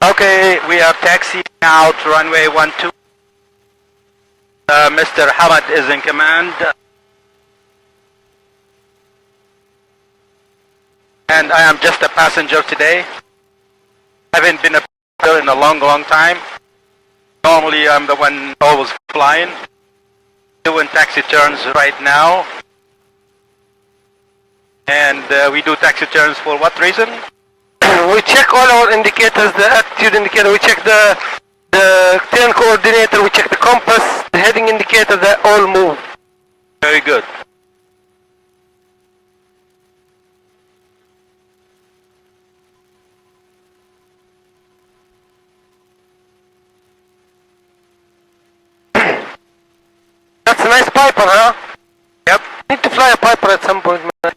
Okay, we are taxiing out runway 12. Mr. Hamad is in command. And I am just a passenger today. Haven't been a passenger in a long time. Normally I'm the one always flying. Doing taxi turns right now. And we do taxi turns for what reason? We check all our indicators, the attitude indicator, we check the turn coordinator, we check the compass, the heading indicator, that all move. Very good. That's a nice Piper, huh? Yep. Need to fly a Piper at some point, man.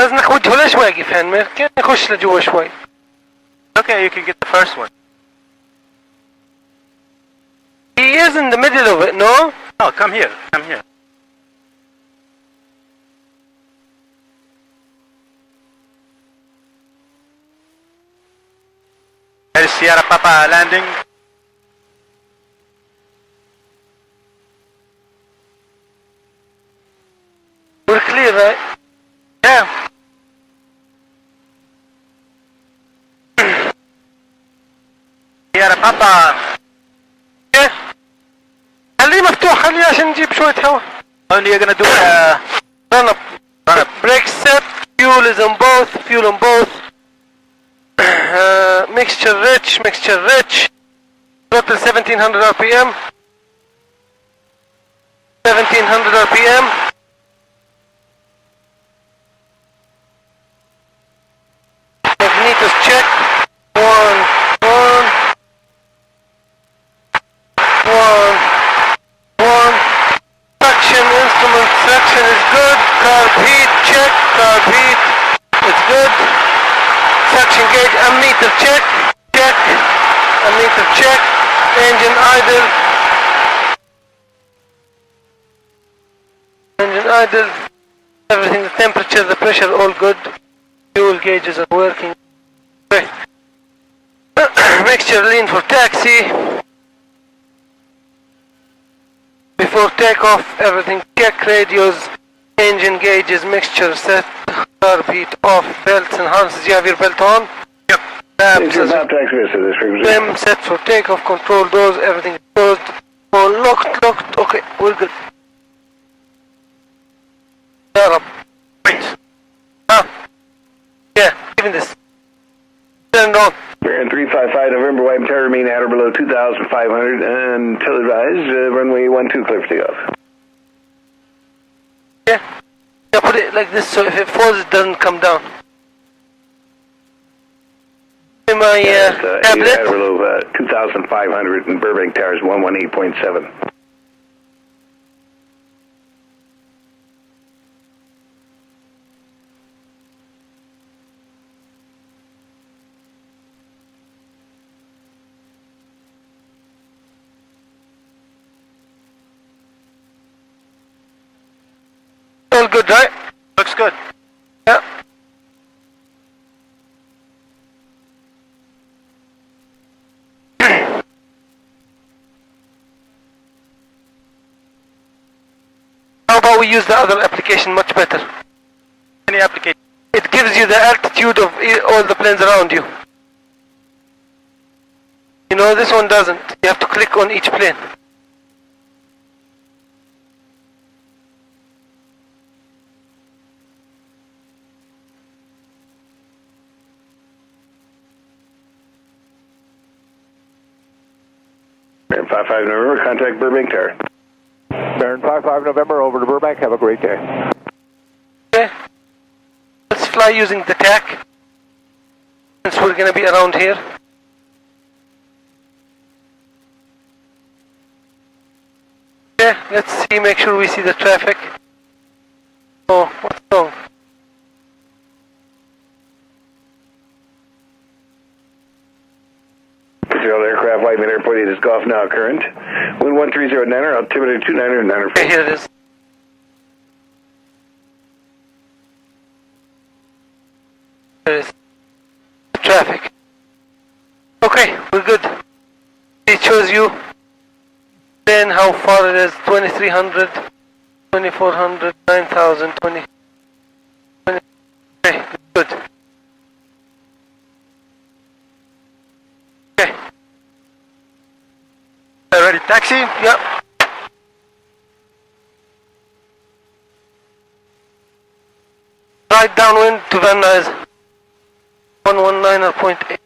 لازم نخوجه ليش واقف هان؟ كيف نخش لجوا شوي؟ Okay, you can get the first one. He is in the middle of it, no? Oh, come here, come here. There's Sierra Papa landing. We're clear, right? Yeah. Sierra Papa. Yeah. خليه مفتوح خليه عشان نجيب شوية هوا. Only you're gonna do run up. Brake set, fuel is on both, fuel on both. Mixture rich. Total 1700 RPM. 1700 RPM. Magnetos check. One. Suction instrument suction is good. Carb heat check. Carb heat is good. Suction gauge ammeter check. Ammeter check. Engine idle. Everything, the temperature, the pressure, all good. Fuel gauges are working. Okay. Mixture lean for taxi. Before takeoff, everything check. Radios, engine gauges, mixture set, carb heat off, belts and harnesses. You have your belt on? Yep. Trim set for takeoff, control doors, everything closed. Oh, locked. Okay, we're good. Wait. Yeah, even this. Turn it on. Baron 355 November, Whiteman Tower, remain at or below 2,500 and televised, runway 12 clear for takeoff. Yeah, put it like this so if it falls it doesn't come down. In my tablet. At or below 2,500 and Burbank Towers 118.7. All good, right? Looks good. Yeah. How about we use the other application much better? Any application? It gives you the altitude of all the planes around you. You know, this one doesn't. You have to click on each plane. Baron 55 November, contact Burbank Tower. Baron 55 November, over to Burbank. Have a great day. Okay. Let's fly using the TAC. Since we're going to be around here. Okay, let's see, make sure we see the traffic. Oh, what's wrong? Aircraft, Whiteman Airport, it is Golf now current. Wind 1309er, altimeter 299er. Okay, here it is. There it is. you. Then how far it is, 2300, 2400, 9000, 20. Okay, good. Okay. Ready, taxi? Yep. Right downwind to Van Nuys. 119.8.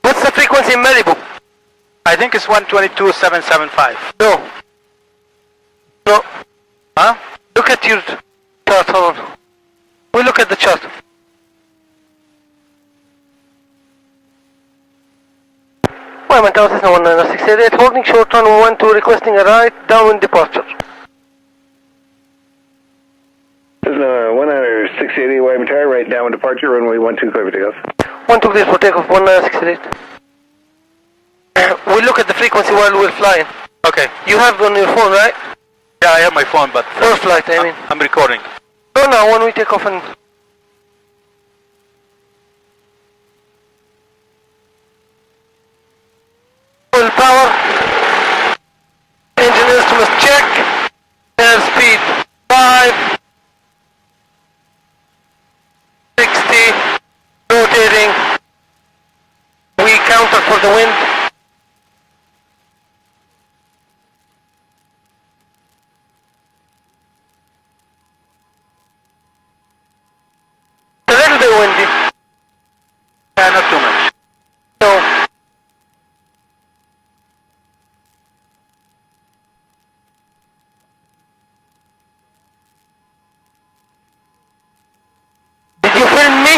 What's the frequency in Malibu? I think it's 122,775. No. No. Huh? Look at your chart, hold on. We look at the chart. Whiteman Tower, Cessna 19688, holding short on 12, requesting a right downwind departure. Cessna 19688, Whiteman Tower, right downwind departure, runway 12, clear for takeoff. 12 clear for takeoff, 19688. We look at the frequency while we're flying. Okay. You have it on your phone, right? Yeah, I have my phone, but First flight, I mean. I'm recording. No, no, when we take off and... Full power. Engine instruments check. Airspeed 5. 60. Rotating. We counter for the wind. A little bit windy. Yeah, not too much. So, did you film me?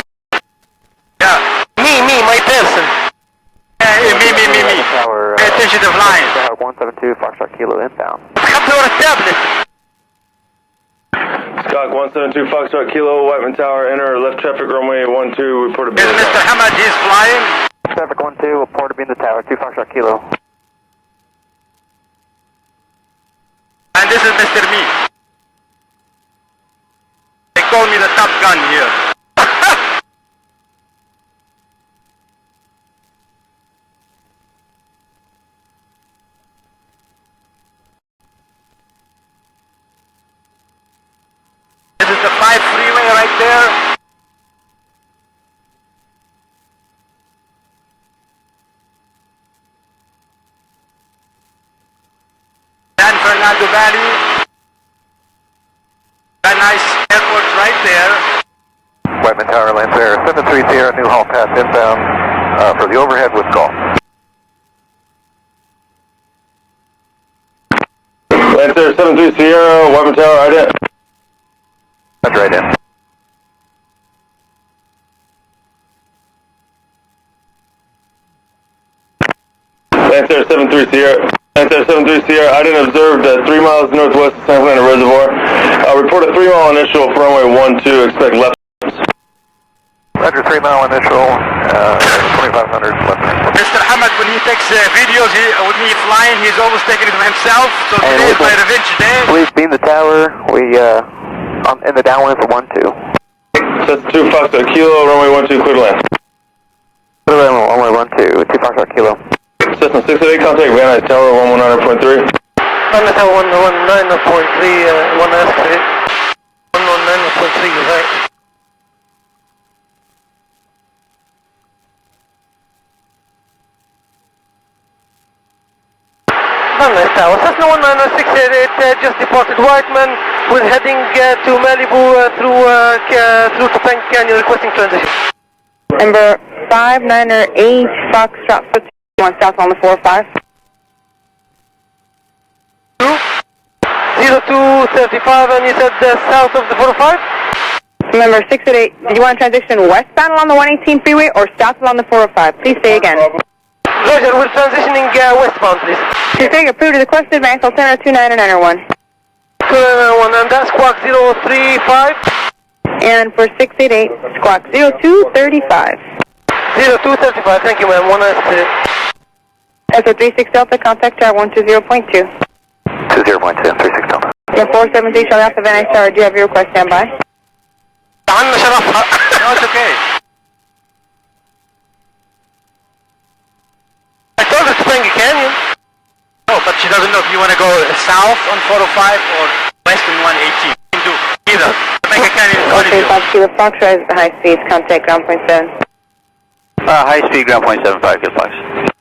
Yeah. Me, my person. Yeah, me. Tower, Pay attention to flying. Tower 172, Foxtrot Kilo inbound. خبر التابلت. Stock 172 Foxtrot Kilo, Whiteman Tower, enter left traffic runway 12, report a Is Mr. Hamad, he's flying? Traffic 12, report to be in the tower, 2 Foxtrot Kilo. And this is Mr. Me. They call me the Top Gun here. This is the 5 freeway right there. San Fernando Valley. A nice airport right there. Whiteman Tower, Lancer 730, New Hall Pass inbound for the overhead with golf. Lancer 73 Sierra, Whiteman Tower, ident. That's right in. Lancer 73 Sierra. Lancer 73 Sierra, ident observed 3 miles northwest of San Fernando Reservoir. Report a 3 mile initial for runway 12, expect left. Roger, 3 mile initial, 2500 left. Mr. Hamad, when he takes videos with me flying, he's always taking it himself. So today is my revenge day. Please be in the tower. We in the downwind for 12. That's 2 Foxtrot Kilo, runway 12, clear to land. Only 12, 2 Foxtrot Kilo. Cessna 688, contact Van Nuys Tower 119.3. I'm at 119.3, 119.3, you're right. Van Nuys Tower, Cessna 19688, just departed Whiteman. We're heading to Malibu through Topanga Canyon, requesting transition. Number 598 Foxtrot 51 south on the 45. 0235, and you said south of the 45? Number 688, did you want to transition westbound along the 118 freeway or south along the 405? Please say again. Roger, we're transitioning westbound, please. Config approved to the request advance alternative 29991. 291, and that's squawk 035. And for 688, squawk 0235. 0235, thank you, ma'am. 193. SO36 Delta, contact tower 120.2. 20.2, 36 Delta. Your 473 shall off the Van Nuys Tower. Do you have your request standby? عنا شرفها. No, it's okay. Topanga Canyon. No, but she doesn't know if you want to go south on 405 or west on 118. You can do either. Topanga Canyon is Okay, good. Bob Kilo Fox, rise at high speeds, contact ground point 7. High speed, ground point 75, good flags.